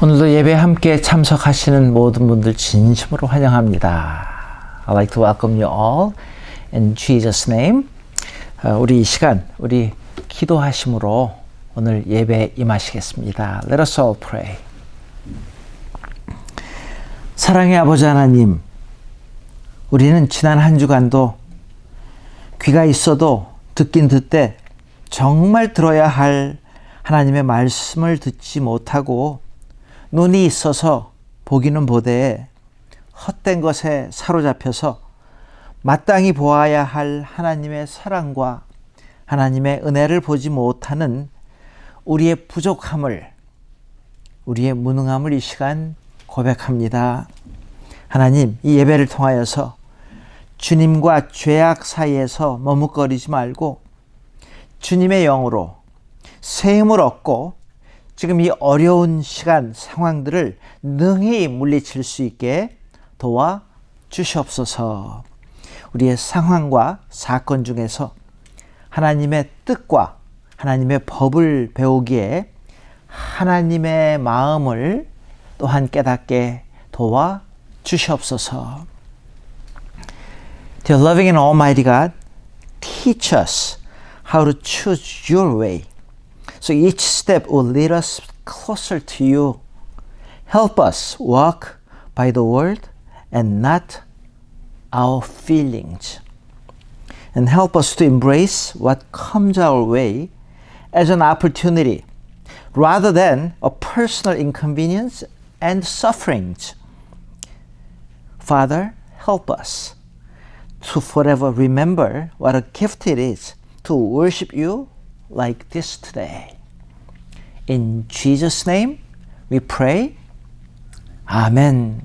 오늘도 예배 함께 참석하시는 모든 분들 진심으로 환영합니다. I'd like to welcome you all in Jesus' name. 우리 이 시간, 우리 기도하심으로 오늘 예배에 임하시겠습니다. Let us all pray. 사랑의 아버지 하나님, 우리는 지난 한 주간도 귀가 있어도 듣긴 듣되 정말 들어야 할 하나님의 말씀을 듣지 못하고 눈이 있어서 보기는 보되 헛된 것에 사로잡혀서 마땅히 보아야 할 하나님의 사랑과 하나님의 은혜를 보지 못하는 우리의 부족함을, 우리의 무능함을 이 시간 고백합니다. 하나님, 이 예배를 통하여서 주님과 죄악 사이에서 머뭇거리지 말고 주님의 영으로 새 힘을 얻고 지금 이 어려운 시간 상황들을 능히 물리칠 수 있게 도와 주시옵소서. 우리의 상황과 사건 중에서 하나님의 뜻과 하나님의 법을 배우기에 하나님의 마음을 또한 깨닫게 도와 주시옵소서. Dear loving and almighty God, teach us how to choose your way. So each step will lead us closer to you. Help us walk by the word and not our feelings. And help us to embrace what comes our way as an opportunity rather than a personal inconvenience and sufferings. Father, help us to forever remember what a gift it is to worship you like this today. In Jesus' name we pray. 아멘.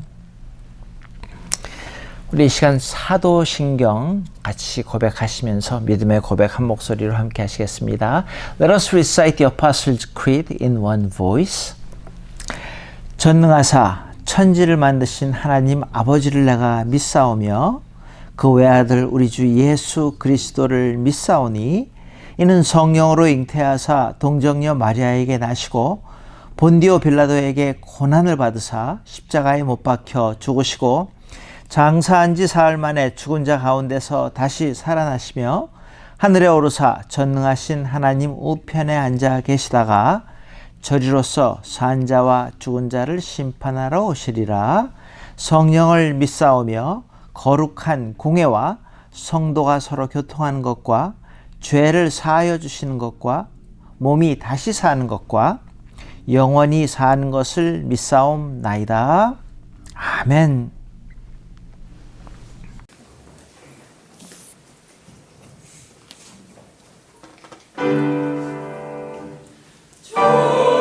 우리 이 시간 사도신경 같이 고백하시면서 믿음의 고백 한 목소리로 함께 하시겠습니다. Let us recite the Apostles' Creed in one voice. 전능하사 천지를 만드신 하나님 아버지를 내가 믿사오며 그 외아들 우리 주 예수 그리스도를 믿사오니 이는 성령으로 잉태하사 동정녀 마리아에게 나시고 본디오 빌라도에게 고난을 받으사 십자가에 못 박혀 죽으시고 장사한 지 사흘 만에 죽은 자 가운데서 다시 살아나시며 하늘에 오르사 전능하신 하나님 우편에 앉아 계시다가 저리로서 산 자와 죽은 자를 심판하러 오시리라. 성령을 믿사오며 거룩한 공회와 성도가 서로 교통하는 것과 죄를 사하여 주시는 것과 몸이 다시 사는 것과 영원히 사는 것을 믿사옵나이다. 아멘. 주의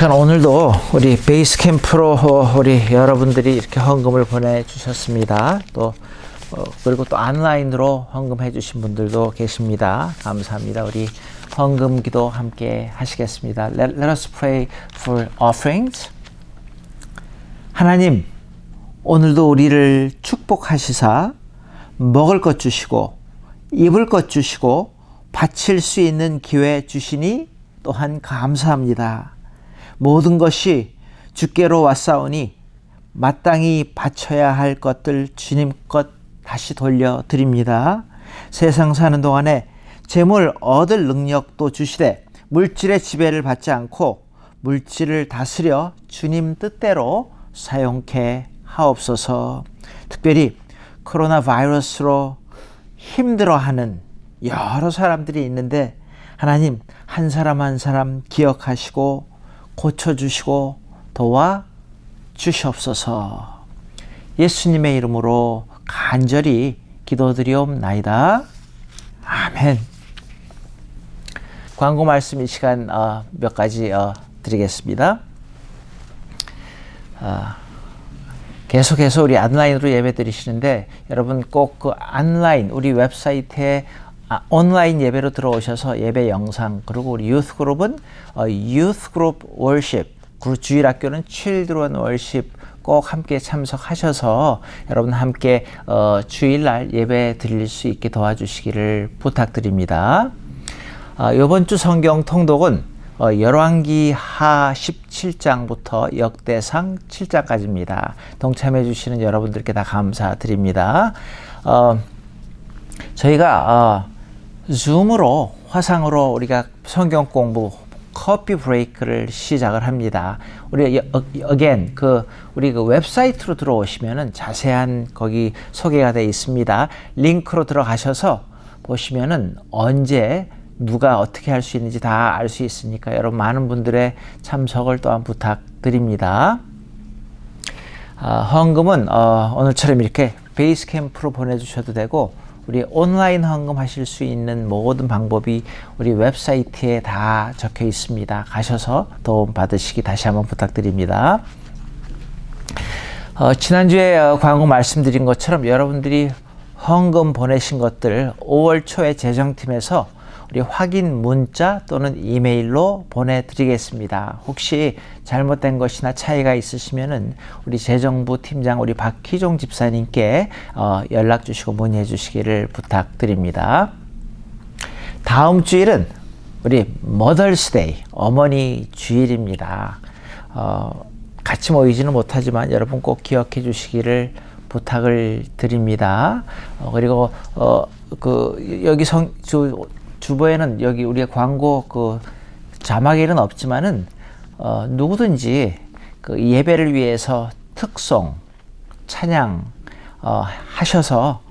시간 오늘도 우리 베이스 캠프로 우리 여러분들이 이렇게 헌금을 보내주셨습니다. 또 그리고 또 온라인으로 헌금해 주신 분들도 계십니다. 감사합니다. 우리 헌금 기도 함께 하시겠습니다. Let us pray for offerings. 하나님, 오늘도 우리를 축복하시사 먹을 것 주시고 입을 것 주시고 바칠 수 있는 기회 주시니 또한 감사합니다. 모든 것이 주께로 왔사오니 마땅히 바쳐야 할 것들 주님 것 다시 돌려드립니다. 세상 사는 동안에 재물 얻을 능력도 주시되 물질의 지배를 받지 않고 물질을 다스려 주님 뜻대로 사용케 하옵소서. 특별히 코로나 바이러스로 힘들어하는 여러 사람들이 있는데 하나님 한 사람 한 사람 기억하시고 고쳐주시고 도와주시옵소서. 예수님의 이름으로 간절히 기도드리옵나이다. 아멘. 광고 말씀 이 시간 몇 가지 드리겠습니다. 계속해서 우리 온라인으로 예배 드리시는데 여러분 꼭 그 온라인 우리 웹사이트에 온라인 예배로 들어오셔서 예배 영상 그리고 우리 유th 그룹은 youth group worship 그리고 주일학교는 children worship 꼭 함께 참석하셔서 여러분 함께 주일날 예배 드릴 수 있게 도와주시기를 부탁드립니다. 이번 주 성경 통독은 열왕기 하 17장부터 역대상 7장까지입니다. 동참해 주시는 여러분들께 다 감사드립니다. 저희가 줌으로 화상으로 우리가 성경 공부 커피 브레이크를 시작을 합니다. 우리 again 우리 웹사이트로 들어오시면은 자세한 거기 소개가 되어 있습니다. 링크로 들어가셔서 보시면은 언제 누가 어떻게 할 수 있는지 다 알 수 있으니까 여러분 많은 분들의 참석을 또한 부탁드립니다. 헌금은 오늘처럼 이렇게 베이스 캠프로 보내주셔도 되고 우리 온라인 헌금하실 수 있는 모든 방법이 우리 웹사이트에 다 적혀 있습니다. 가셔서 도움 받으시기 다시 한번 부탁드립니다. 지난주에 광고 말씀드린 것처럼 여러분들이 헌금 보내신 것들 5월 초에 재정팀에서 우리 확인 문자 또는 이메일로 보내드리겠습니다. 혹시 잘못된 것이나 차이가 있으시면은 우리 재정부 팀장 우리 박희종 집사님께 연락 주시고 문의해 주시기를 부탁드립니다. 다음 주일은 우리 머더스데이 어머니 주일입니다. 같이 모이지는 못하지만 여러분 꼭 기억해 주시기를 부탁을 드립니다. 그리고 여기 주보에는 여기 우리가 광고 자막에는 없지만은 누구든지 예배를 위해서 특송, 찬양 하셔서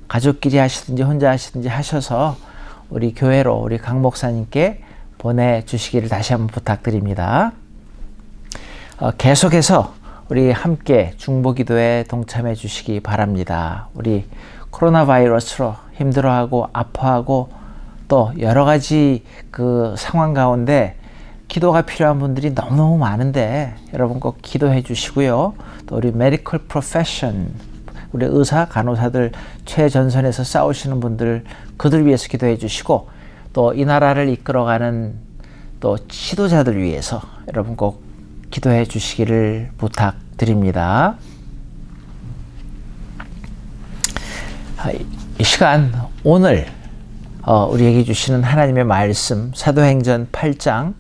가족끼리 하시든지 혼자 하시든지 하셔서 우리 교회로 우리 강 목사님께 보내주시기를 다시 한번 부탁드립니다. 계속해서 우리 함께 중보기도에 동참해 주시기 바랍니다. 우리 코로나 바이러스로 힘들어하고 아파하고 또 여러 가지 상황 가운데 기도가 필요한 분들이 너무너무 많은데 여러분 꼭 기도해 주시고요. 또 우리 메디컬 프로페션 우리 의사 간호사들 최전선에서 싸우시는 분들 그들 위해서 기도해 주시고 또 이 나라를 이끌어가는 또 지도자들 위해서 여러분 꼭 기도해 주시기를 부탁드립니다. 이 시간 오늘 우리에게 주시는 하나님의 말씀 사도행전 8장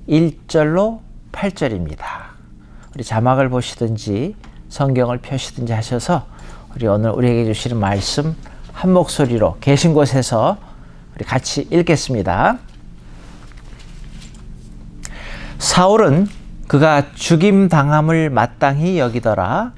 1절로 8절입니다. 우리 자막을 보시든지 성경을 펴시든지 하셔서 우리 오늘 우리에게 주시는 말씀 한 목소리로 계신 곳에서 우리 같이 읽겠습니다. 사울은 그가 죽임당함을 마땅히 여기더라.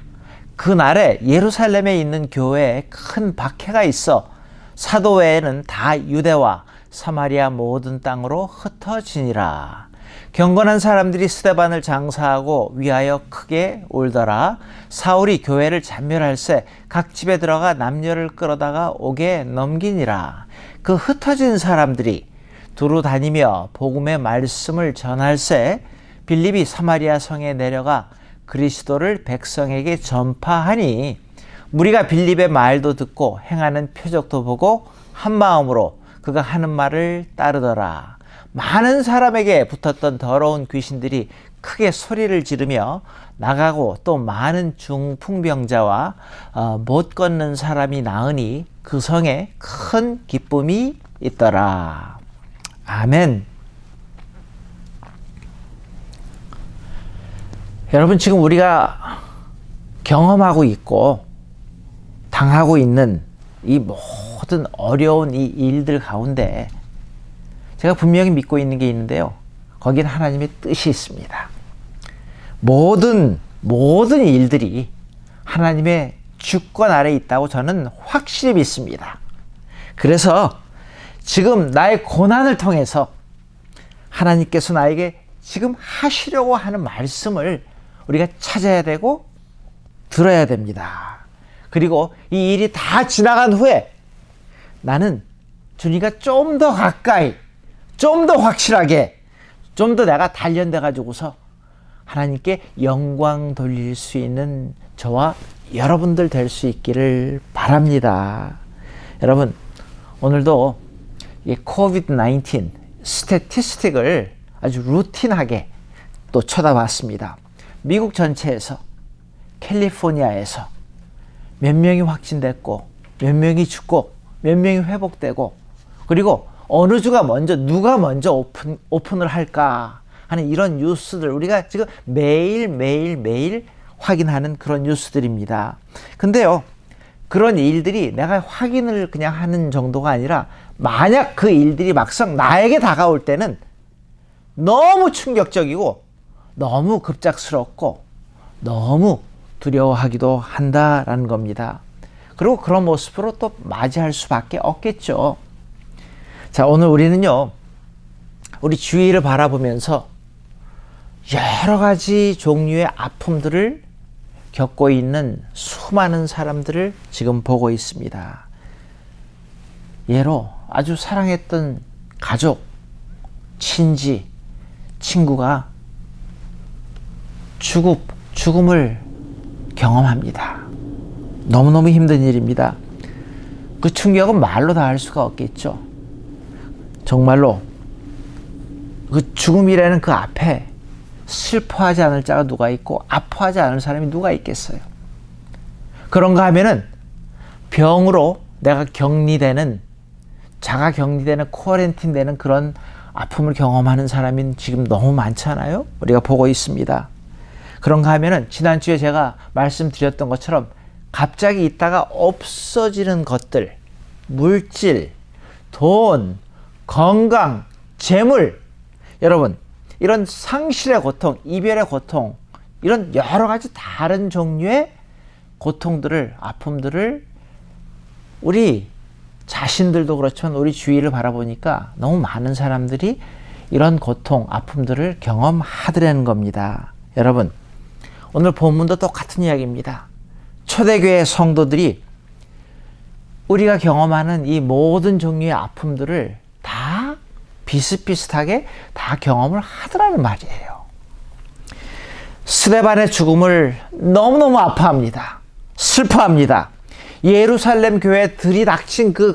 그날에 예루살렘에 있는 교회에 큰 박해가 있어 사도 외에는 다 유대와 사마리아 모든 땅으로 흩어지니라. 경건한 사람들이 스데반을 장사하고 위하여 크게 울더라. 사울이 교회를 잔멸할새 각 집에 들어가 남녀를 끌어다가 옥에 넘기니라. 그 흩어진 사람들이 두루 다니며 복음의 말씀을 전할새 빌립이 사마리아 성에 내려가 그리스도를 백성에게 전파하니 무리가 빌립의 말도 듣고 행하는 표적도 보고 한 마음으로 그가 하는 말을 따르더라. 많은 사람에게 붙었던 더러운 귀신들이 크게 소리를 지르며 나가고 또 많은 중풍병자와 못 걷는 사람이 나으니 그 성에 큰 기쁨이 있더라. 아멘. 여러분, 지금 우리가 경험하고 있고 당하고 있는 이 모든 어려운 이 일들 가운데 제가 분명히 믿고 있는 게 있는데요. 거기는 하나님의 뜻이 있습니다. 모든 일들이 하나님의 주권 아래에 있다고 저는 확실히 믿습니다. 그래서 지금 나의 고난을 통해서 하나님께서 나에게 지금 하시려고 하는 말씀을 우리가 찾아야 되고 들어야 됩니다. 그리고 이 일이 다 지나간 후에 나는 주님과 좀 더 가까이, 좀 더 확실하게, 좀 더 내가 단련돼 가지고서 하나님께 영광 돌릴 수 있는 저와 여러분들 될 수 있기를 바랍니다. 여러분, 오늘도 이 코비드-19 스태티스틱을 아주 루틴하게 또 쳐다봤습니다. 미국 전체에서, 캘리포니아에서 몇 명이 확진됐고 몇 명이 죽고 몇 명이 회복되고, 그리고 어느 주가 먼저, 누가 먼저 오픈을 할까 하는 이런 뉴스들 우리가 지금 매일 확인하는 그런 뉴스들입니다. 근데요, 그런 일들이 내가 확인을 그냥 하는 정도가 아니라 만약 그 일들이 막상 나에게 다가올 때는 너무 충격적이고 너무 급작스럽고 너무 두려워하기도 한다라는 겁니다. 그리고 그런 모습으로 또 맞이할 수밖에 없겠죠. 자, 오늘 우리는요, 우리 주위를 바라보면서 여러 가지 종류의 아픔들을 겪고 있는 수많은 사람들을 지금 보고 있습니다. 예로 아주 사랑했던 가족, 친지, 친구가 죽음을 경험합니다. 너무너무 힘든 일입니다. 그 충격은 말로 다 할 수가 없겠죠. 정말로 그 죽음이라는 그 앞에 슬퍼하지 않을 자가 누가 있고 아파하지 않을 사람이 누가 있겠어요. 그런가 하면은 병으로 내가 격리되는, 자가 격리되는, 쿼런틴 되는 그런 아픔을 경험하는 사람이 지금 너무 많잖아요. 우리가 보고 있습니다. 그런가 하면은 지난주에 제가 말씀드렸던 것처럼 갑자기 있다가 없어지는 것들, 물질, 돈, 건강, 재물, 여러분, 이런 상실의 고통, 이별의 고통, 이런 여러 가지 다른 종류의 고통들을, 아픔들을 우리 자신들도 그렇지만 우리 주위를 바라보니까 너무 많은 사람들이 이런 고통, 아픔들을 경험하더라는 겁니다. 여러분, 오늘 본문도 똑같은 이야기입니다. 초대교회 성도들이 우리가 경험하는 이 모든 종류의 아픔들을 다 비슷비슷하게 다 경험을 하더라는 말이에요. 스데반의 죽음을 너무너무 아파합니다. 슬퍼합니다. 예루살렘 교회에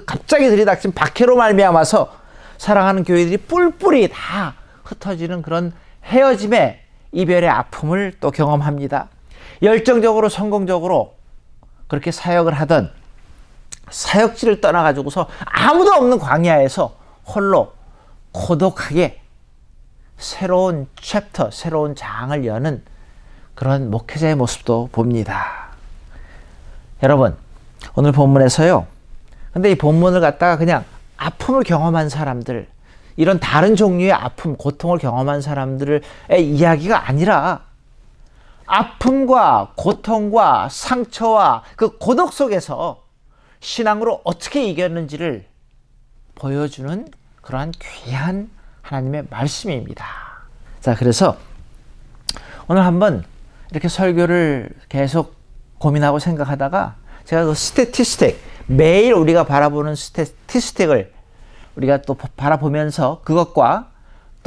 갑자기 들이닥친 박해로 말미암아서 사랑하는 교회들이 뿔뿔이 다 흩어지는 그런 헤어짐의 이별의 아픔을 또 경험합니다. 열정적으로 성공적으로 그렇게 사역을 하던 사역지를 떠나가지고서 아무도 없는 광야에서 홀로 고독하게 새로운 챕터, 새로운 장을 여는 그런 목회자의 모습도 봅니다. 여러분, 오늘 본문에서요, 근데 이 본문을 갖다가 그냥 아픔을 경험한 사람들, 이런 다른 종류의 아픔, 고통을 경험한 사람들의 이야기가 아니라 아픔과 고통과 상처와 그 고독 속에서 신앙으로 어떻게 이겼는지를 보여주는 그러한 귀한 하나님의 말씀입니다. 자, 그래서 오늘 한번 이렇게 설교를 계속 고민하고 생각하다가 제가 그 스태티스틱, 매일 우리가 바라보는 스태티스틱을 우리가 또 바라보면서 그것과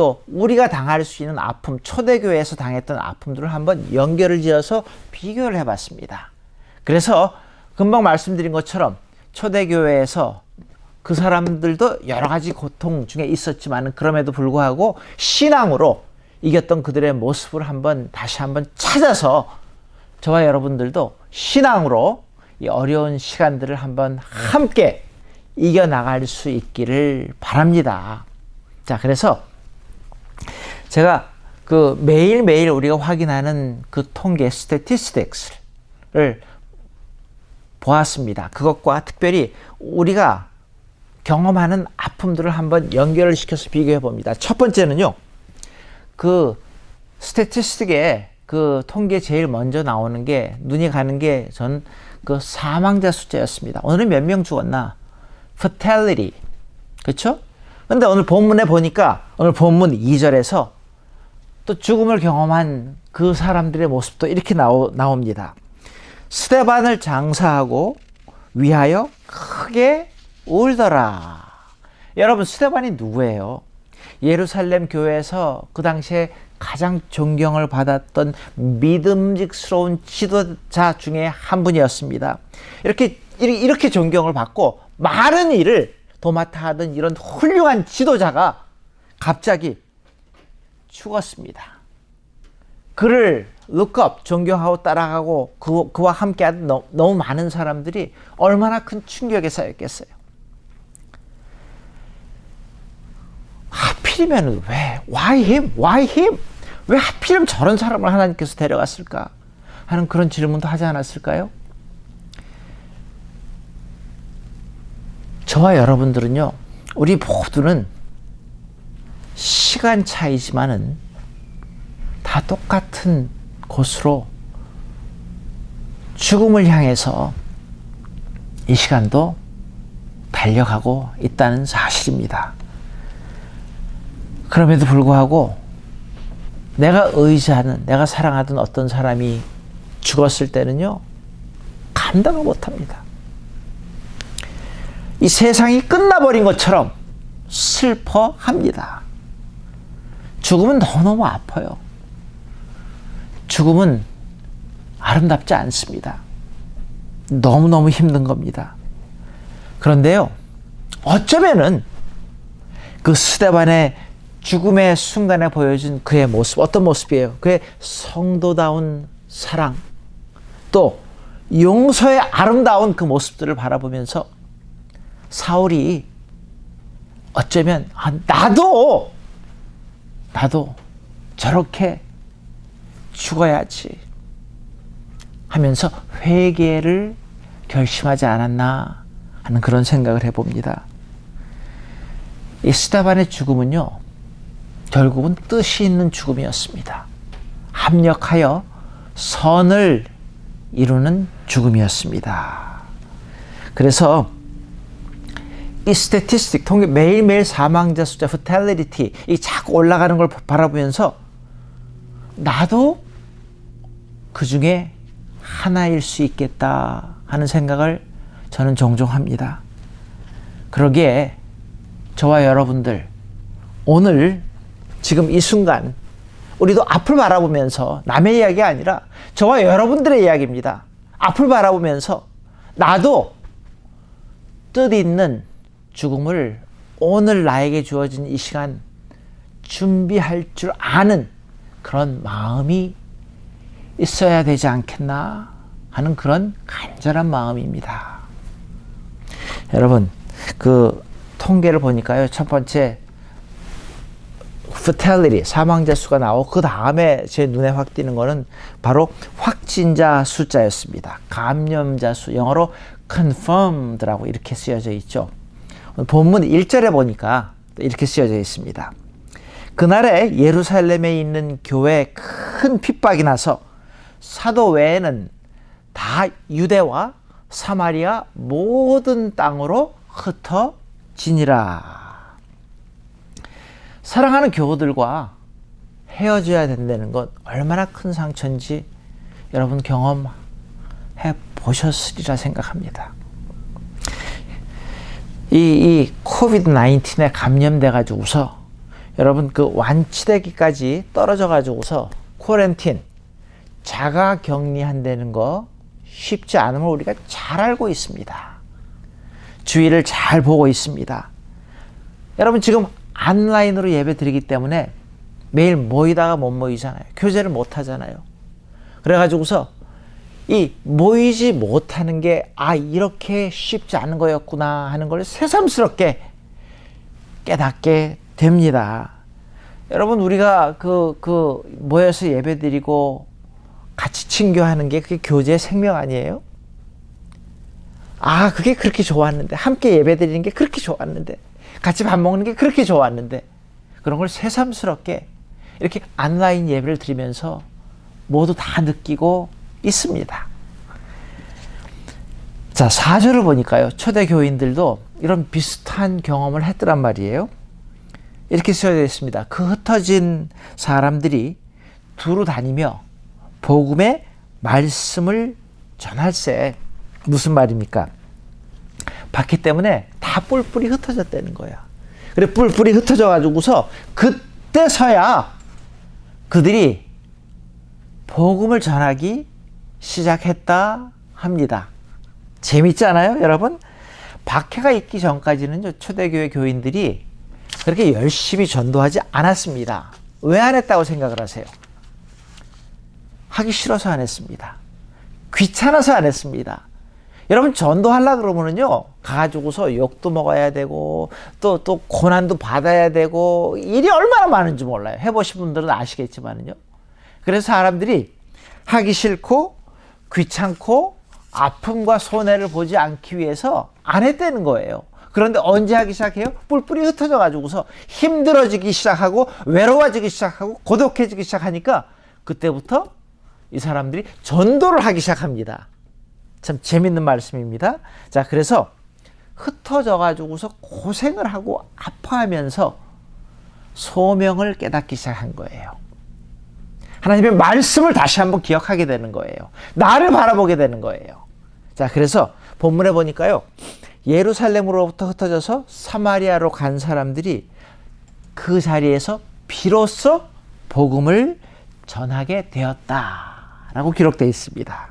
또 우리가 당할 수 있는 아픔, 초대교회에서 당했던 아픔들을 한번 연결을 지어서 비교를 해봤습니다. 그래서 금방 말씀드린 것처럼 초대교회에서 그 사람들도 여러 가지 고통 중에 있었지만 그럼에도 불구하고 신앙으로 이겼던 그들의 모습을 다시 한번 찾아서 저와 여러분들도 신앙으로 이 어려운 시간들을 한번 함께 이겨나갈 수 있기를 바랍니다. 자, 그래서 제가 그 매일매일 우리가 확인하는 그 통계 스태티스틱스를 보았습니다. 그것과 특별히 우리가 경험하는 아픔들을 한번 연결을 시켜서 비교해 봅니다. 첫 번째는요, 그 스태티스틱에 그 통계 제일 먼저 나오는 게 눈이 가는 게 전 그 사망자 숫자였습니다. 오늘은 몇 명 죽었나? fatality. 그렇죠? 근데 오늘 본문에 보니까 오늘 본문 2절에서 또 죽음을 경험한 그 사람들의 모습도 이렇게 나옵니다. 스데반을 장사하고 위하여 크게 울더라. 여러분, 스데반이 누구예요? 예루살렘 교회에서 그 당시에 가장 존경을 받았던 믿음직스러운 지도자 중에 한 분이었습니다. 이렇게 존경을 받고 많은 일을 도맡아 하던 이런 훌륭한 지도자가 갑자기 죽었습니다. 그를 look up, 존경하고 따라가고 그와 함께하던 너무 많은 사람들이 얼마나 큰 충격에 쌓였겠어요. 하필이면 왜? Why him? Why him? 왜 하필이면 저런 사람을 하나님께서 데려갔을까? 하는 그런 질문도 하지 않았을까요? 저와 여러분들은요, 우리 모두는 시간 차이지만은 다 똑같은 곳으로 죽음을 향해서 이 시간도 달려가고 있다는 사실입니다. 그럼에도 불구하고 내가 의지하는, 내가 사랑하던 어떤 사람이 죽었을 때는요, 감당을 못합니다. 이 세상이 끝나버린 것처럼 슬퍼합니다. 죽음은 너무너무 아파요. 죽음은 아름답지 않습니다. 너무너무 힘든 겁니다. 그런데요, 어쩌면은 그 스데반의 죽음의 순간에 보여준 그의 모습, 어떤 모습이에요? 그의 성도다운 사랑, 또 용서의 아름다운 그 모습들을 바라보면서 사울이 어쩌면 나도 저렇게 죽어야지 하면서 회개를 결심하지 않았나 하는 그런 생각을 해봅니다. 이 스데반의 죽음은요, 결국은 뜻이 있는 죽음이었습니다. 합력하여 선을 이루는 죽음이었습니다. 그래서 이 스태티스틱, 통계, 매일매일 사망자 숫자, fatality, 이 자꾸 올라가는 걸 바라보면서 나도 그 중에 하나일 수 있겠다 하는 생각을 저는 종종 합니다. 그러기에 저와 여러분들, 오늘 지금 이 순간 우리도 앞을 바라보면서, 남의 이야기가 아니라 저와 여러분들의 이야기입니다. 앞을 바라보면서 나도 뜻있는 죽음을 오늘 나에게 주어진 이 시간 준비할 줄 아는 그런 마음이 있어야 되지 않겠나 하는 그런 간절한 마음입니다. 여러분, 그 통계를 보니까요, 첫 번째 fatality, 사망자 수가 나오고 그 다음에 제 눈에 확 띄는 거는 바로 확진자 숫자였습니다. 감염자 수, 영어로 confirmed라고 이렇게 쓰여져 있죠. 본문 1절에 보니까 이렇게 쓰여져 있습니다. 그날에 예루살렘에 있는 교회에 큰 핍박이 나서 사도 외에는 다 유대와 사마리아 모든 땅으로 흩어지니라. 사랑하는 교우들과 헤어져야 된다는 것 얼마나 큰 상처인지 여러분 경험해 보셨으리라 생각합니다. 이 코비드 19에 감염돼 가지고서 여러분 그 완치되기까지 떨어져 가지고서 쿼런틴 자가 격리한다는 거 쉽지 않음을 우리가 잘 알고 있습니다. 주의를 잘 보고 있습니다. 여러분 지금 온라인으로 예배 드리기 때문에 매일 모이다가 못 모이잖아요. 교제를 못 하잖아요. 그래가지고서 이 모이지 못하는 게 이렇게 쉽지 않은 거였구나 하는 걸 새삼스럽게 깨닫게 됩니다. 여러분 우리가 모여서 예배 드리고 같이 친교하는 게 그게 교제의 생명 아니에요? 그게 그렇게 좋았는데, 함께 예배 드리는 게 그렇게 좋았는데, 같이 밥 먹는 게 그렇게 좋았는데, 그런 걸 새삼스럽게 이렇게 온라인 예배를 드리면서 모두 다 느끼고 있습니다. 자, 4절을 보니까요, 초대 교인들도 이런 비슷한 경험을 했더란 말이에요. 이렇게 쓰여져 있습니다. 그 흩어진 사람들이 두루 다니며 복음의 말씀을 전할세. 무슨 말입니까? 박해 때문에 다 뿔뿔이 흩어졌다는 거야. 그래, 뿔뿔이 흩어져 가지고서 그때서야 그들이 복음을 전하기 시작했다 합니다. 재밌지 않아요, 여러분? 박해가 있기 전까지는 초대교회 교인들이 그렇게 열심히 전도하지 않았습니다. 왜 안 했다고 생각을 하세요? 하기 싫어서 안 했습니다. 귀찮아서 안 했습니다. 여러분 전도하려고 그러면은요, 가가지고서 욕도 먹어야 되고 또 고난도 받아야 되고 일이 얼마나 많은지 몰라요. 해보신 분들은 아시겠지만은요. 그래서 사람들이 하기 싫고 귀찮고 아픔과 손해를 보지 않기 위해서 안 했다는 거예요. 그런데 언제 하기 시작해요? 뿔뿔이 흩어져 가지고서 힘들어지기 시작하고 외로워지기 시작하고 고독해지기 시작하니까 그때부터 이 사람들이 전도를 하기 시작합니다. 참 재밌는 말씀입니다. 자, 그래서 흩어져 가지고서 고생을 하고 아파하면서 소명을 깨닫기 시작한 거예요. 하나님의 말씀을 다시 한번 기억하게 되는 거예요. 나를 바라보게 되는 거예요. 자, 그래서 본문에 보니까요, 예루살렘으로부터 흩어져서 사마리아로 간 사람들이 그 자리에서 비로소 복음을 전하게 되었다라고 기록되어 있습니다.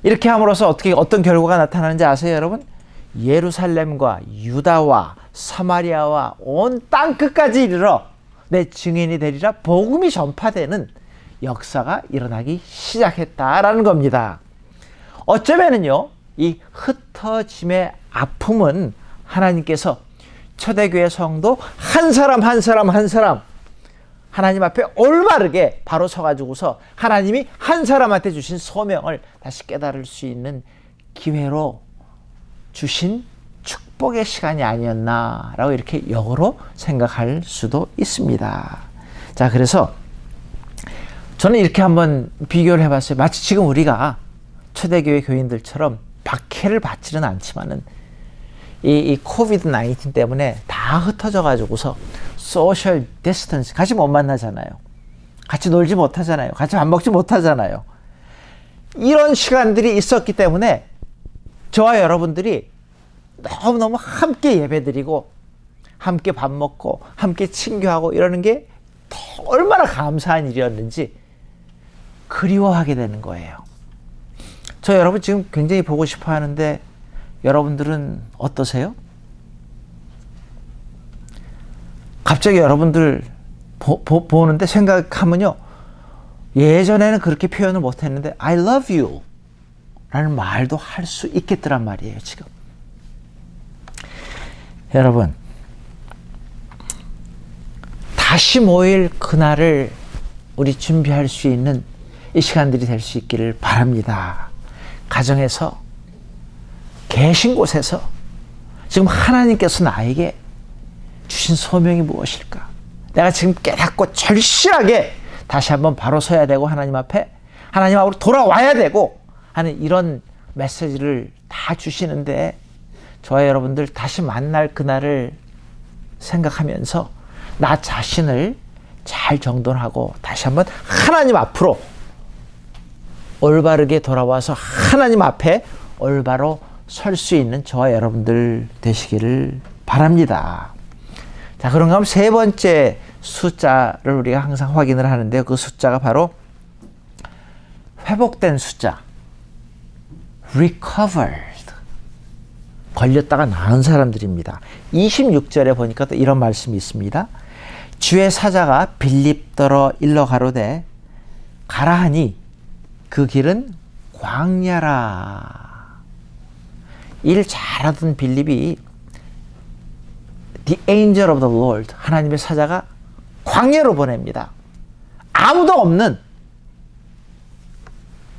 이렇게 함으로써 어떤 결과가 나타나는지 아세요, 여러분? 예루살렘과 유다와 사마리아와 온 땅 끝까지 이르러 내 증인이 되리라 복음이 전파되는 역사가 일어나기 시작했다라는 겁니다. 어쩌면은요, 이 흩어짐의 아픔은 하나님께서 초대교회 성도 한 사람 하나님 앞에 올바르게 바로 서가지고서 하나님이 한 사람한테 주신 소명을 다시 깨달을 수 있는 기회로 주신 축복의 시간이 아니었나라고 이렇게 역으로 생각할 수도 있습니다. 자, 그래서 저는 이렇게 한번 비교를 해봤어요. 마치 지금 우리가 초대교회 교인들처럼 박해를 받지는 않지만은 이 코비드 19 때문에 다 흩어져 가지고서 소셜 디스턴스, 같이 못 만나잖아요. 같이 놀지 못하잖아요. 같이 밥 먹지 못하잖아요. 이런 시간들이 있었기 때문에 저와 여러분들이 너무너무 함께 예배드리고 함께 밥 먹고 함께 친교하고 이러는 게 얼마나 감사한 일이었는지 그리워하게 되는 거예요. 저 여러분 지금 굉장히 보고 싶어 하는데 여러분들은 어떠세요? 갑자기 여러분들 보는데 생각하면요, 예전에는 그렇게 표현을 못했는데 I love you 라는 말도 할 수 있겠더란 말이에요. 지금 여러분, 다시 모일 그날을 우리 준비할 수 있는 이 시간들이 될 수 있기를 바랍니다. 가정에서, 계신 곳에서 지금 하나님께서 나에게 주신 소명이 무엇일까? 내가 지금 깨닫고 절실하게 다시 한번 바로 서야 되고 하나님 앞에 하나님 앞으로 돌아와야 되고 하는 이런 메시지를 다 주시는데 저와 여러분들 다시 만날 그날을 생각하면서 나 자신을 잘 정돈하고 다시 한번 하나님 앞으로 올바르게 돌아와서 하나님 앞에 올바로 설 수 있는 저와 여러분들 되시기를 바랍니다. 자, 그런가 하면 세 번째 숫자를 우리가 항상 확인을 하는데요. 그 숫자가 바로 회복된 숫자. recovered. 걸렸다가 나은 사람들입니다. 26절에 보니까 또 이런 말씀이 있습니다. 주의 사자가 빌립더러 일러 가로되 가라 하니 그 길은 광야라. 일 잘하던 빌립이 The angel of the Lord, 하나님의 사자가 광야로 보냅니다. 아무도 없는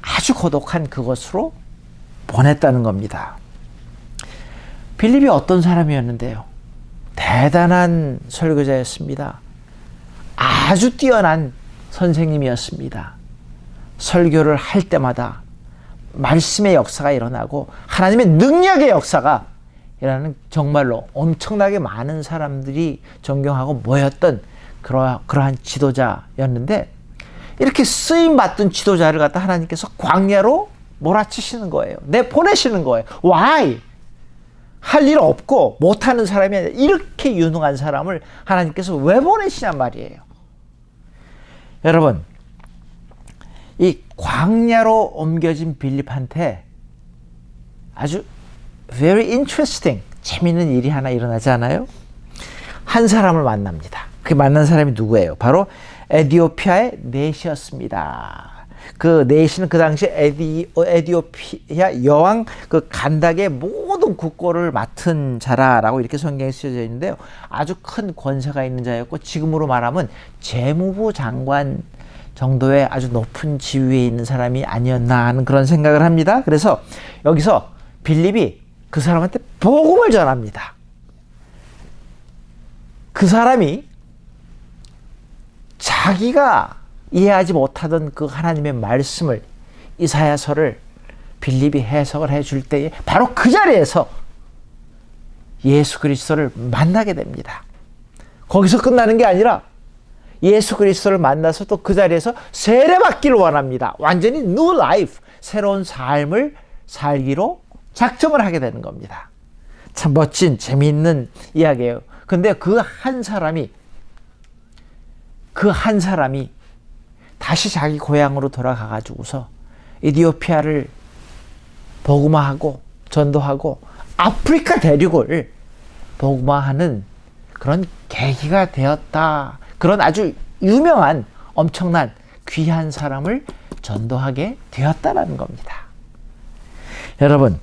아주 고독한 그곳으로 보냈다는 겁니다. 빌립이 어떤 사람이었는데요? 대단한 설교자였습니다. 아주 뛰어난 선생님이었습니다. 설교를 할 때마다 말씀의 역사가 일어나고 하나님의 능력의 역사가 일어나는 정말로 엄청나게 많은 사람들이 존경하고 모였던 그러한 지도자였는데 이렇게 쓰임받던 지도자를 갖다 하나님께서 광야로 몰아치시는 거예요. 내보내시는 거예요. Why? 할 일 없고 못하는 사람이 아니라 이렇게 유능한 사람을 하나님께서 왜 보내시냔 말이에요. 여러분, 이 광야로 옮겨진 빌립한테 아주 very interesting, 재미있는 일이 하나 일어나지 않아요? 한 사람을 만납니다. 그 만난 사람이 누구예요? 바로 에디오피아의 넷이었습니다. 그 넷이는 그 당시 에디오피아 여왕 그 간닥의 모든 국고를 맡은 자라라고 이렇게 성경에 쓰여져 있는데요. 아주 큰 권세가 있는 자였고 지금으로 말하면 재무부 장관 정도의 아주 높은 지위에 있는 사람이 아니었나 하는 그런 생각을 합니다. 그래서 여기서 빌립이 그 사람한테 복음을 전합니다. 그 사람이 자기가 이해하지 못하던 그 하나님의 말씀을, 이사야서를 빌립이 해석을 해줄 때에 바로 그 자리에서 예수 그리스도를 만나게 됩니다. 거기서 끝나는 게 아니라 예수 그리스도를 만나서 또 그 자리에서 세례받기를 원합니다. 완전히 new life, 새로운 삶을 살기로 작정을 하게 되는 겁니다. 참 멋진 재미있는 이야기예요. 근데 그 한 사람이 다시 자기 고향으로 돌아가 가지고서 에티오피아를 복음화하고 전도하고 아프리카 대륙을 복음화하는 그런 계기가 되었다. 그런 아주 유명한 엄청난 귀한 사람을 전도하게 되었다라는 겁니다. 여러분,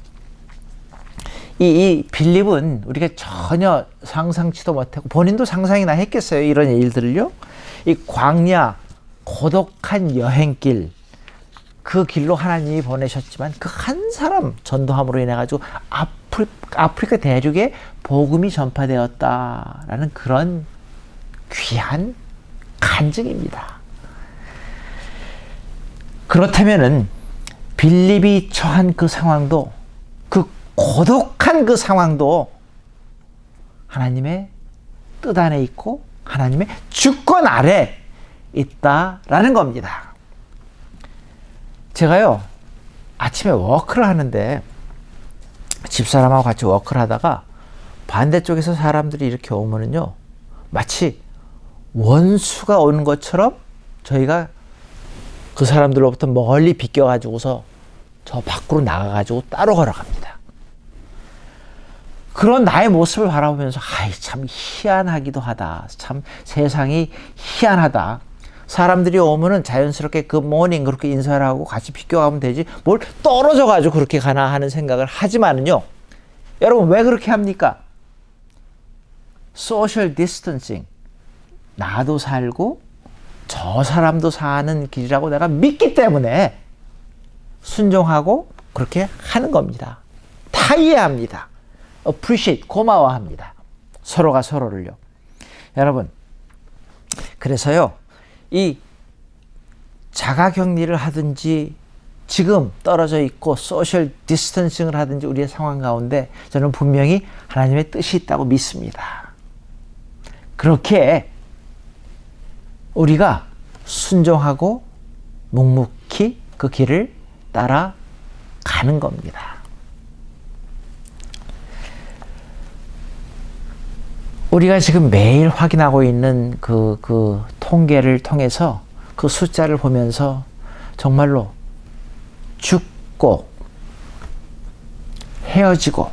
이 빌립은 우리가 전혀 상상치도 못하고 본인도 상상이나 했겠어요. 이런 일들을요. 이 광야 고독한 여행길, 그 길로 하나님이 보내셨지만 그 한 사람 전도함으로 인해 가지고 아프리카 대륙에 복음이 전파되었다라는 그런 귀한 간증입니다. 그렇다면은 빌립이 처한 그 상황도, 그 고독한 그 상황도 하나님의 뜻 안에 있고 하나님의 주권 아래 있다라는 겁니다. 제가요, 아침에 워크를 하는데 집사람하고 같이 워크를 하다가 반대쪽에서 사람들이 이렇게 오면은요, 마치 원수가 오는 것처럼 저희가 그 사람들로부터 멀리 비껴가지고서 저 밖으로 나가가지고 따로 걸어갑니다. 그런 나의 모습을 바라보면서 아이 참 희한하기도 하다. 참 세상이 희한하다. 사람들이 오면은 자연스럽게 그 모닝 그렇게 인사를 하고 같이 비껴가면 되지 뭘 떨어져 가지고 그렇게 가나 하는 생각을 하지만은요, 여러분 왜 그렇게 합니까? 소셜 디스턴싱, 나도 살고 저 사람도 사는 길이라고 내가 믿기 때문에 순종하고 그렇게 하는 겁니다. 다 이해합니다. appreciate, 고마워합니다. 서로가 서로를요. 여러분, 그래서요, 이 자가격리를 하든지 지금 떨어져 있고 소셜 디스턴싱을 하든지 우리의 상황 가운데 저는 분명히 하나님의 뜻이 있다고 믿습니다. 그렇게 우리가 순종하고 묵묵히 그 길을 따라가는 겁니다. 우리가 지금 매일 확인하고 있는 그 통계를 통해서 그 숫자를 보면서 정말로 죽고 헤어지고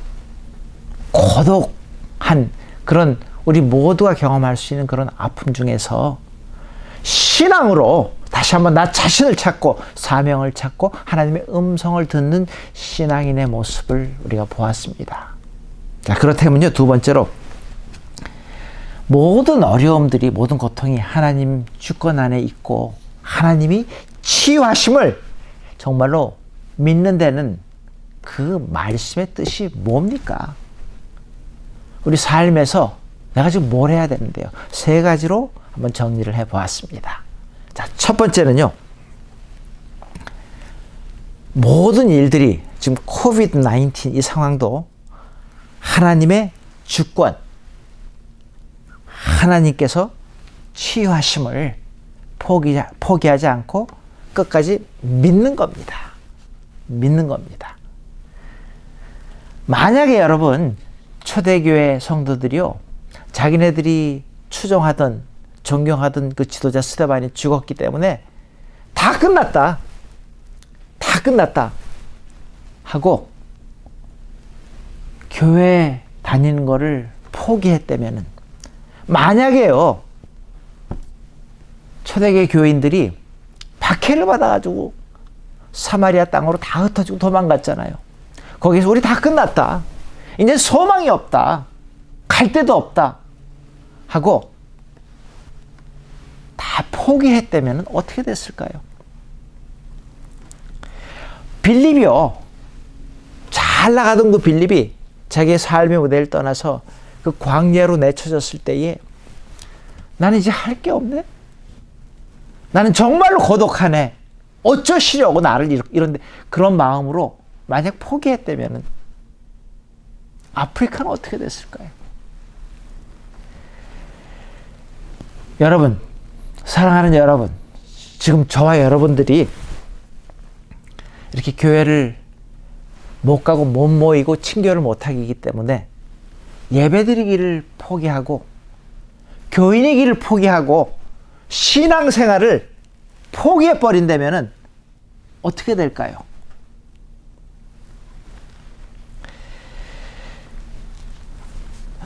고독한 그런 우리 모두가 경험할 수 있는 그런 아픔 중에서 신앙으로 다시 한번 나 자신을 찾고 사명을 찾고 하나님의 음성을 듣는 신앙인의 모습을 우리가 보았습니다. 자, 그렇다면요, 두 번째로 모든 어려움들이 모든 고통이 하나님 주권 안에 있고 하나님이 치유하심을 정말로 믿는 데는 그 말씀의 뜻이 뭡니까? 우리 삶에서 내가 지금 뭘 해야 되는데요? 세 가지로 한번 정리를 해보았습니다. 자, 첫 번째는요. 모든 일들이 지금 코비드-19 이 상황도 하나님의 주권, 하나님께서 치유하심을 포기하지 않고 끝까지 믿는 겁니다. 믿는 겁니다. 만약에 여러분 초대교회 성도들이요, 자기네들이 추종하던 존경하던 그 지도자 스데반이 죽었기 때문에 다 끝났다 하고 교회 다니는 거를 포기했다면은, 만약에요 초대교회 교인들이 박해를 받아가지고 사마리아 땅으로 다 흩어지고 도망갔잖아요. 거기서 우리 다 끝났다, 이제 소망이 없다, 갈 데도 없다 하고 다 포기했다면 어떻게 됐을까요? 빌립이요, 잘 나가던 그 빌립이 자기의 삶의 무대를 떠나서 그 광야로 내쳐졌을 때에 나는 이제 할 게 없네, 나는 정말로 고독하네, 어쩌시려고 나를 이런데, 그런 마음으로 만약 포기했다면 아프리카는 어떻게 됐을까요? 여러분, 사랑하는 여러분, 지금 저와 여러분들이 이렇게 교회를 못 가고 못 모이고 친교를 못 하기 때문에 예배드리기를 포기하고 교인이기를 포기하고 신앙생활을 포기해버린다면 어떻게 될까요?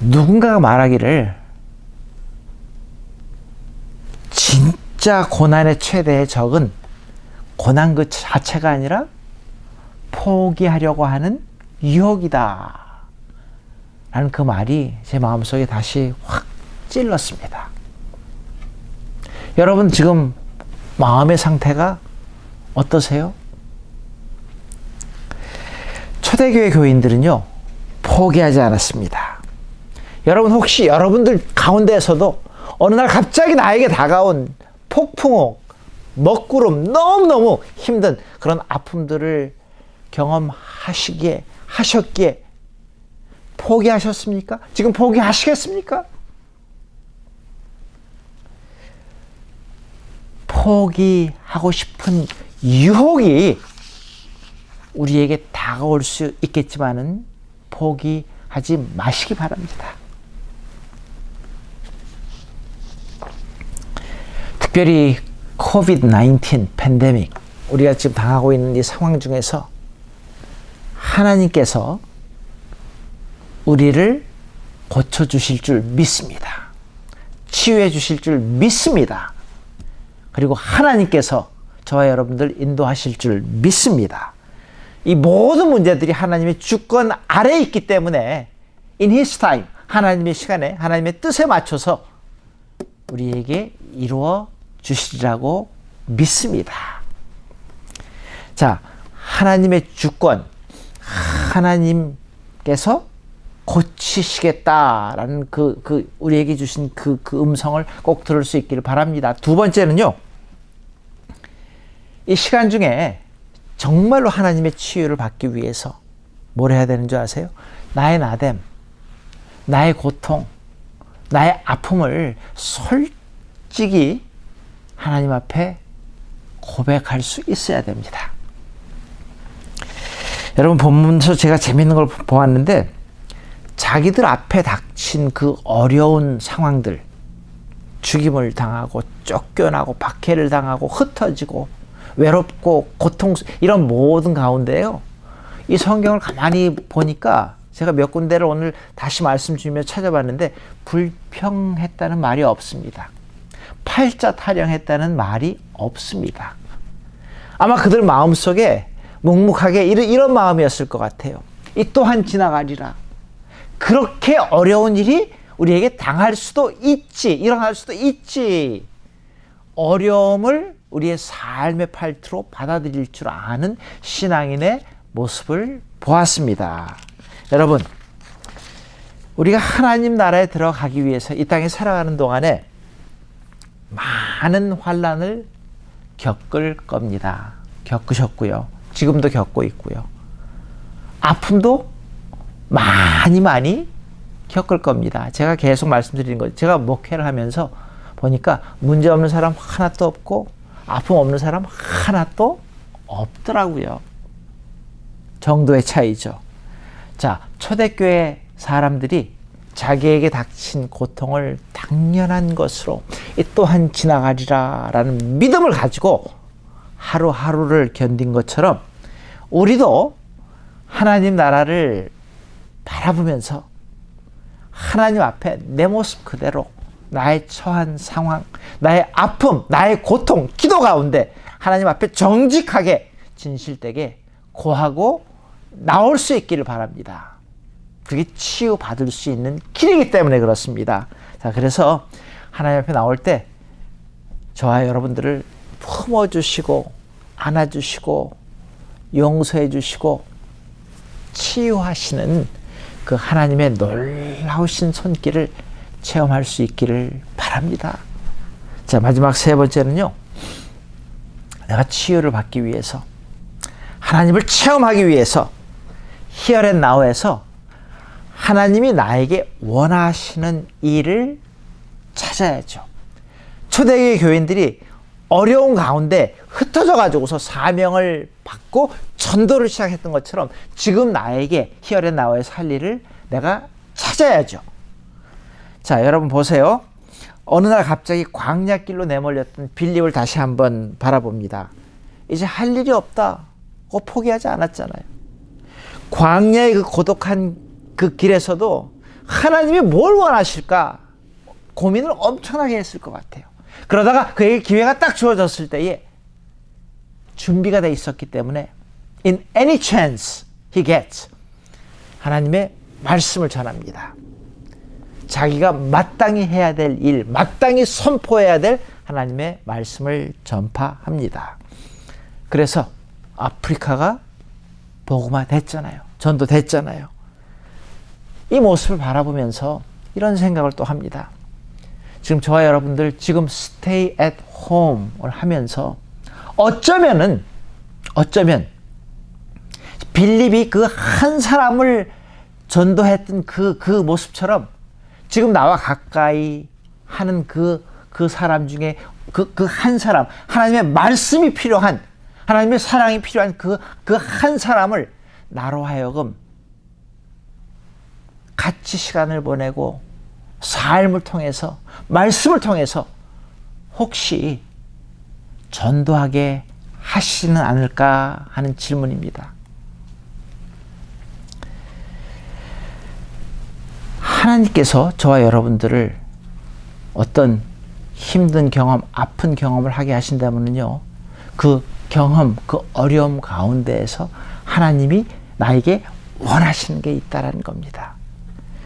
누군가가 말하기를 진짜 고난의 최대의 적은 고난 그 자체가 아니라 포기하려고 하는 유혹이다 라는 그 말이 제 마음속에 다시 확 찔렀습니다. 여러분 지금 마음의 상태가 어떠세요? 초대교회 교인들은요 포기하지 않았습니다. 여러분 혹시 여러분들 가운데에서도 어느 날 갑자기 나에게 다가온 폭풍우, 먹구름, 너무너무 힘든 그런 아픔들을 경험하셨기에 포기하셨습니까? 지금 포기하시겠습니까? 포기하고 싶은 유혹이 우리에게 다가올 수 있겠지만은 포기하지 마시기 바랍니다. 특별히 코비드-19 팬데믹, 우리가 지금 당하고 있는 이 상황 중에서 하나님께서 우리를 고쳐주실 줄 믿습니다. 치유해 주실 줄 믿습니다. 그리고 하나님께서 저와 여러분들 인도하실 줄 믿습니다. 이 모든 문제들이 하나님의 주권 아래에 있기 때문에 in His time, 하나님의 시간에 하나님의 뜻에 맞춰서 우리에게 이루어 주시리라고 믿습니다. 자, 하나님의 주권, 하나님께서 고치시겠다라는 우리에게 주신 그 음성을 꼭 들을 수 있기를 바랍니다. 두 번째는요, 이 시간 중에 정말로 하나님의 치유를 받기 위해서 뭘 해야 되는 줄 아세요? 나의 나됨, 나의 고통, 나의 아픔을 솔직히 하나님 앞에 고백할 수 있어야 됩니다. 여러분 본문에서 제가 재밌는 걸 보았는데 자기들 앞에 닥친 그 어려운 상황들, 죽임을 당하고 쫓겨나고 박해를 당하고 흩어지고 외롭고 고통, 이런 모든 가운데요, 이 성경을 가만히 보니까 제가 몇 군데를 오늘 다시 말씀 주며 찾아봤는데 불평했다는 말이 없습니다. 팔자 타령했다는 말이 없습니다. 아마 그들 마음속에 묵묵하게 이런 마음이었을 것 같아요. 이 또한 지나가리라. 그렇게 어려운 일이 우리에게 당할 수도 있지, 일어날 수도 있지. 어려움을 우리의 삶의 팔트로 받아들일 줄 아는 신앙인의 모습을 보았습니다. 여러분, 우리가 하나님 나라에 들어가기 위해서 이 땅에 살아가는 동안에 많은 환난을 겪을 겁니다. 겪으셨고요. 지금도 겪고 있고요. 아픔도 많이 겪을 겁니다. 제가 계속 말씀드리는 거죠. 제가 목회를 하면서 보니까 문제 없는 사람 하나도 없고 아픔 없는 사람 하나도 없더라고요. 정도의 차이죠. 자, 초대교회 사람들이 자기에게 닥친 고통을 당연한 것으로 이 또한 지나가리라 라는 믿음을 가지고 하루하루를 견딘 것처럼 우리도 하나님 나라를 바라보면서 하나님 앞에 내 모습 그대로 나의 처한 상황, 나의 아픔, 나의 고통, 기도 가운데 하나님 앞에 정직하게 진실되게 고하고 나올 수 있기를 바랍니다. 그게 치유받을 수 있는 길이기 때문에 그렇습니다. 자, 그래서 하나님 앞에 나올 때 저와 여러분들을 품어주시고 안아주시고 용서해 주시고 치유하시는 그 하나님의 놀라우신 손길을 체험할 수 있기를 바랍니다. 자, 마지막 세 번째는요, 내가 치유를 받기 위해서, 하나님을 체험하기 위해서 Here and Now에서 하나님이 나에게 원하시는 일을 찾아야죠. 초대교회 교인들이 어려운 가운데 흩어져 가지고서 사명을 받고 전도를 시작했던 것처럼 지금 나에게 Here and Now에서 할 일을 내가 찾아야죠. 자, 여러분 보세요. 어느 날 갑자기 광야길로 내몰렸던 빌립을 다시 한번 바라봅니다. 이제 할 일이 없다. 포기하지 않았잖아요. 광야의 그 고독한 그 길에서도 하나님이 뭘 원하실까 고민을 엄청나게 했을 것 같아요. 그러다가 그에게 기회가 딱 주어졌을 때에 준비가 돼 있었기 때문에 in any chance he gets 하나님의 말씀을 전합니다. 자기가 마땅히 해야 될 일, 마땅히 선포해야 될 하나님의 말씀을 전파합니다. 그래서 아프리카가 복음화 됐잖아요. 전도됐잖아요. 이 모습을 바라보면서 이런 생각을 또 합니다. 지금 저와 여러분들 지금 stay at home을 하면서 어쩌면 빌립이 그 한 사람을 전도했던 그 모습처럼 지금 나와 가까이 하는 그 사람 중에 그 한 사람, 하나님의 말씀이 필요한, 하나님의 사랑이 필요한 그 한 사람을 나로 하여금 같이 시간을 보내고 삶을 통해서, 말씀을 통해서 혹시 전도하게 하시지는 않을까 하는 질문입니다. 하나님께서 저와 여러분들을 어떤 힘든 경험, 아픈 경험을 하게 하신다면요, 그 경험, 그 어려움 가운데에서 하나님이 나에게 원하시는 게 있다라는 겁니다.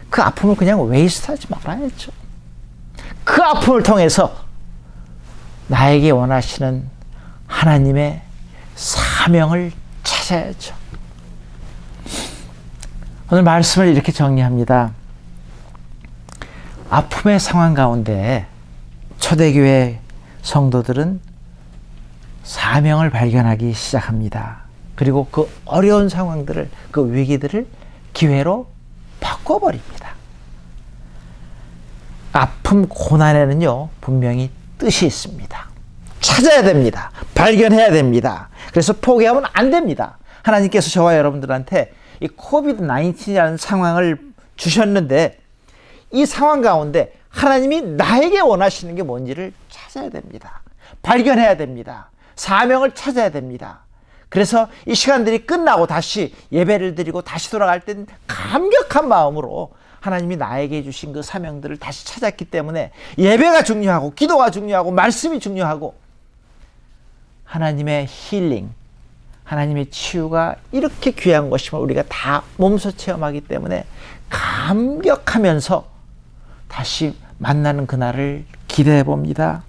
그 아픔을 그냥 웨이스트하지 말아야죠. 그 아픔을 통해서 나에게 원하시는 하나님의 사명을 찾아야죠. 오늘 말씀을 이렇게 정리합니다. 아픔의 상황 가운데 초대교회 성도들은 사명을 발견하기 시작합니다. 그리고 그 어려운 상황들을, 그 위기들을 기회로 바꿔버립니다. 아픔, 고난에는요, 분명히 뜻이 있습니다. 찾아야 됩니다. 발견해야 됩니다. 그래서 포기하면 안 됩니다. 하나님께서 저와 여러분들한테 이 코비드-19이라는 상황을 주셨는데 이 상황 가운데 하나님이 나에게 원하시는 게 뭔지를 찾아야 됩니다. 발견해야 됩니다. 사명을 찾아야 됩니다. 그래서 이 시간들이 끝나고 다시 예배를 드리고 다시 돌아갈 땐 감격한 마음으로 하나님이 나에게 주신 그 사명들을 다시 찾았기 때문에 예배가 중요하고 기도가 중요하고 말씀이 중요하고 하나님의 힐링, 하나님의 치유가 이렇게 귀한 것임을 우리가 다 몸소 체험하기 때문에 감격하면서 다시 만나는 그날을 기대해 봅니다.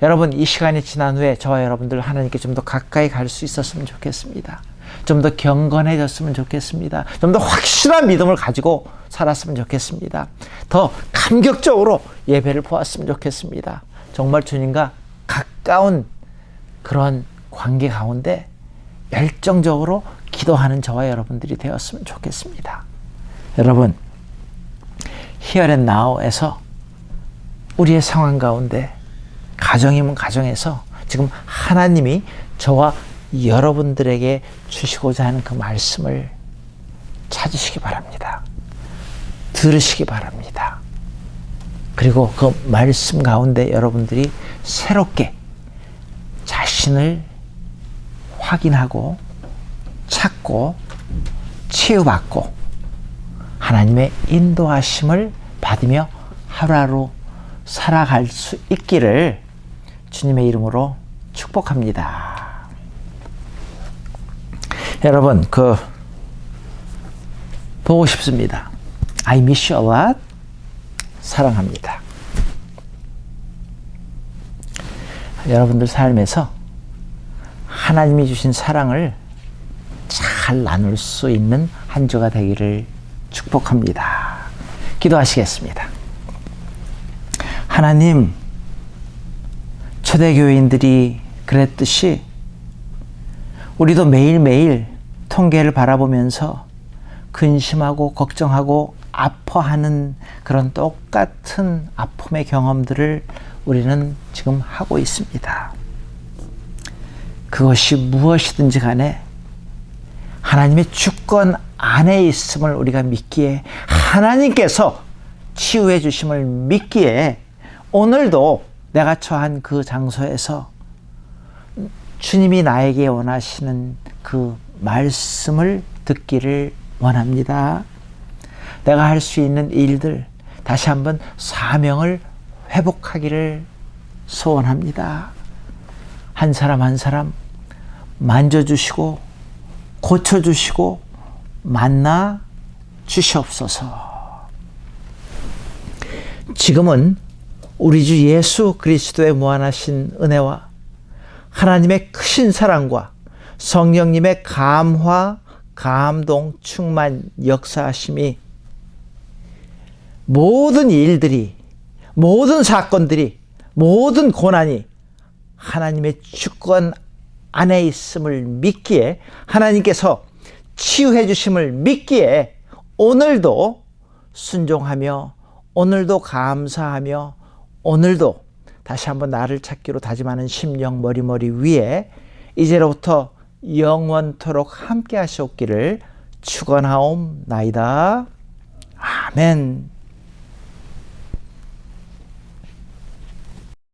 여러분, 이 시간이 지난 후에 저와 여러분들 하나님께 좀 더 가까이 갈 수 있었으면 좋겠습니다. 좀 더 경건해졌으면 좋겠습니다. 좀 더 확실한 믿음을 가지고 살았으면 좋겠습니다. 더 감격적으로 예배를 보았으면 좋겠습니다. 정말 주님과 가까운 그런 관계 가운데 열정적으로 기도하는 저와 여러분들이 되었으면 좋겠습니다. 여러분, Here and Now에서 우리의 상황 가운데 가정이면 가정에서 지금 하나님이 저와 여러분들에게 주시고자 하는 그 말씀을 찾으시기 바랍니다. 들으시기 바랍니다. 그리고 그 말씀 가운데 여러분들이 새롭게 자신을 확인하고 찾고 치유받고 하나님의 인도하심을 받으며 하루하루 살아갈 수 있기를 주님의 이름으로 축복합니다. 여러분, 보고 싶습니다. I miss you a lot. 사랑합니다. 여러분들 삶에서 하나님이 주신 사랑을 잘 나눌 수 있는 한 주가 되기를 축복합니다. 기도하시겠습니다. 하나님, 초대교인들이 그랬듯이 우리도 매일매일 통계를 바라보면서 근심하고 걱정하고 아파하는 그런 똑같은 아픔의 경험들을 우리는 지금 하고 있습니다. 그것이 무엇이든지 간에 하나님의 주권 안에 있음을 우리가 믿기에, 하나님께서 치유해 주심을 믿기에 오늘도 내가 처한 그 장소에서 주님이 나에게 원하시는 그 말씀을 듣기를 원합니다. 내가 할 수 있는 일들, 다시 한번 사명을 회복하기를 소원합니다. 한 사람 한 사람 만져주시고 고쳐주시고 만나 주시옵소서. 지금은 우리 주 예수 그리스도의 무한하신 은혜와 하나님의 크신 사랑과 성령님의 감화, 감동, 충만, 역사하심이 모든 일들이, 모든 사건들이, 모든 고난이 하나님의 주권 안에 있음을 믿기에, 하나님께서 치유해 주심을 믿기에 오늘도 순종하며 오늘도 감사하며 오늘도 다시 한번 나를 찾기로 다짐하는 심령 머리머리 위에 이제로부터 영원토록 함께 하시옵기를 축원하옵나이다. 아멘.